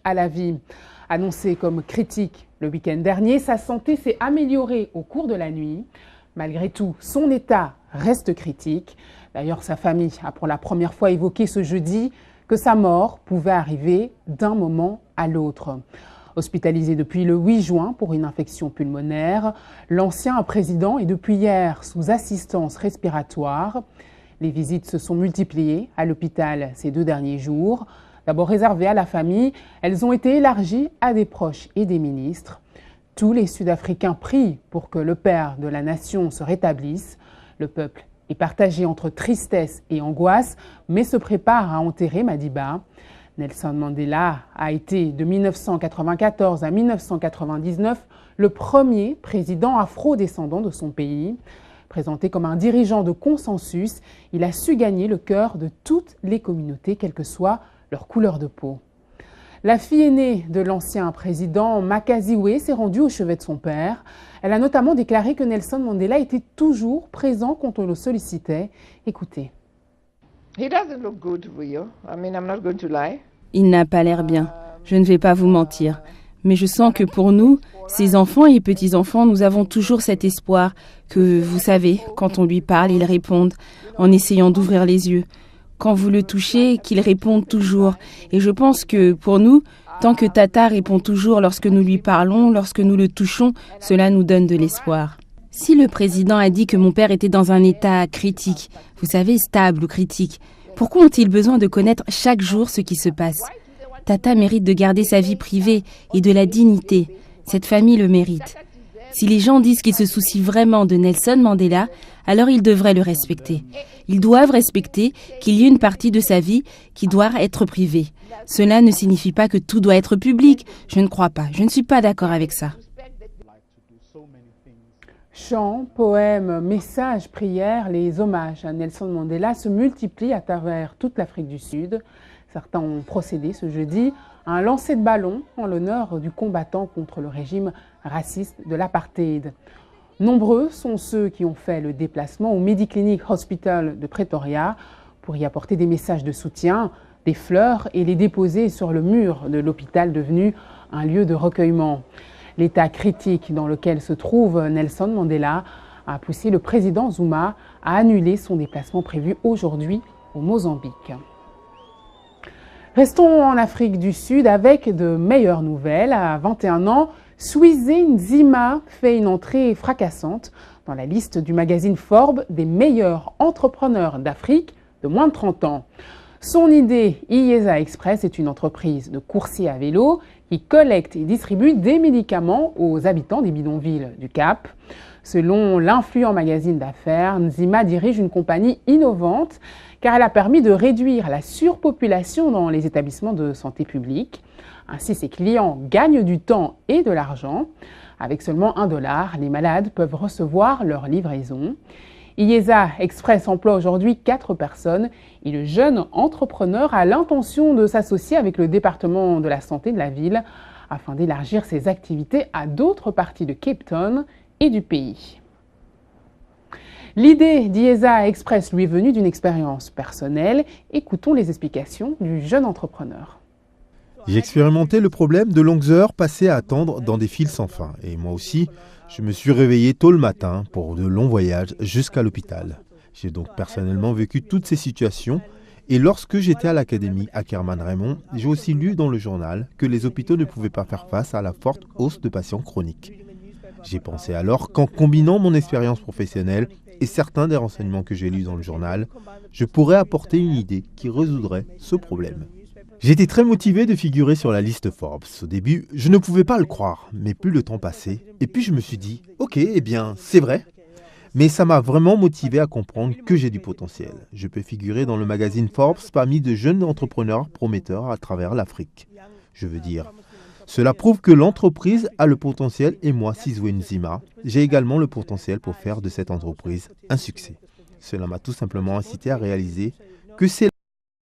à la vie. Annoncé comme critique le week-end dernier, sa santé s'est améliorée au cours de la nuit. Malgré tout, son état reste critique. D'ailleurs, sa famille a pour la première fois évoqué ce jeudi que sa mort pouvait arriver d'un moment à l'autre. Hospitalisé depuis le 8 juin pour une infection pulmonaire, l'ancien président est depuis hier sous assistance respiratoire. Les visites se sont multipliées à l'hôpital ces 2 derniers jours. D'abord réservées à la famille, elles ont été élargies à des proches et des ministres. Tous les Sud-Africains prient pour que le père de la nation se rétablisse. Le peuple est partagé entre tristesse et angoisse, mais se prépare à enterrer Madiba. Nelson Mandela a été de 1994 à 1999 le premier président afro-descendant de son pays. Présenté comme un dirigeant de consensus, il a su gagner le cœur de toutes les communautés, quelle que soit leur couleur de peau. La fille aînée de l'ancien président Makaziwe s'est rendue au chevet de son père. Elle a notamment déclaré que Nelson Mandela était toujours présent quand on le sollicitait. Écoutez. Il n'a pas l'air bien, je ne vais pas vous mentir. Mais je sens que pour nous, ses enfants et petits-enfants, nous avons toujours cet espoir que, vous savez, quand on lui parle, il réponde en essayant d'ouvrir les yeux. Quand vous le touchez, qu'il réponde toujours. Et je pense que pour nous, tant que Tata répond toujours lorsque nous lui parlons, lorsque nous le touchons, cela nous donne de l'espoir. Si le président a dit que mon père était dans un état critique, vous savez, stable ou critique, pourquoi ont-ils besoin de connaître chaque jour ce qui se passe ? Tata mérite de garder sa vie privée et de la dignité. Cette famille le mérite. Si les gens disent qu'ils se soucient vraiment de Nelson Mandela, alors ils devraient le respecter. Ils doivent respecter qu'il y ait une partie de sa vie qui doit être privée. Cela ne signifie pas que tout doit être public. Je ne crois pas. Je ne suis pas d'accord avec ça. Chants, poèmes, messages, prières, les hommages à Nelson Mandela se multiplient à travers toute l'Afrique du Sud. Certains ont procédé ce jeudi à un lancer de ballon en l'honneur du combattant contre le régime raciste de l'apartheid. Nombreux sont ceux qui ont fait le déplacement au Mediclinic Hospital de Pretoria pour y apporter des messages de soutien, des fleurs et les déposer sur le mur de l'hôpital devenu un lieu de recueillement. L'état critique dans lequel se trouve Nelson Mandela a poussé le président Zuma à annuler son déplacement prévu aujourd'hui au Mozambique. Restons en Afrique du Sud avec de meilleures nouvelles. À 21 ans, Swizé Nzima fait une entrée fracassante dans la liste du magazine Forbes des meilleurs entrepreneurs d'Afrique de moins de 30 ans. Son idée, Iyeza Express, est une entreprise de coursiers à vélo qui collecte et distribue des médicaments aux habitants des bidonvilles du Cap. Selon l'influent magazine d'affaires, Nzima dirige une compagnie innovante car elle a permis de réduire la surpopulation dans les établissements de santé publique. Ainsi, ses clients gagnent du temps et de l'argent. Avec seulement $1, les malades peuvent recevoir leur livraison. Iyeza Express emploie aujourd'hui 4 personnes et le jeune entrepreneur a l'intention de s'associer avec le département de la santé de la ville afin d'élargir ses activités à d'autres parties de Cape Town et du pays. L'idée d'Iyeza Express lui est venue d'une expérience personnelle. Écoutons les explications du jeune entrepreneur. J'ai expérimenté le problème de longues heures passées à attendre dans des files sans fin. Et moi aussi, je me suis réveillé tôt le matin pour de longs voyages jusqu'à l'hôpital. J'ai donc personnellement vécu toutes ces situations. Et lorsque j'étais à l'académie à Kerman-Raymond, j'ai aussi lu dans le journal que les hôpitaux ne pouvaient pas faire face à la forte hausse de patients chroniques. J'ai pensé alors qu'en combinant mon expérience professionnelle et certains des renseignements que j'ai lus dans le journal, je pourrais apporter une idée qui résoudrait ce problème. J'étais très motivé de figurer sur la liste Forbes. Au début, je ne pouvais pas le croire, mais plus le temps passait, et puis je me suis dit, ok, eh bien, c'est vrai. Mais ça m'a vraiment motivé à comprendre que j'ai du potentiel. Je peux figurer dans le magazine Forbes parmi de jeunes entrepreneurs prometteurs à travers l'Afrique. Je veux dire, cela prouve que l'entreprise a le potentiel et moi, Sizwe Nzima, j'ai également le potentiel pour faire de cette entreprise un succès. Cela m'a tout simplement incité à réaliser que c'est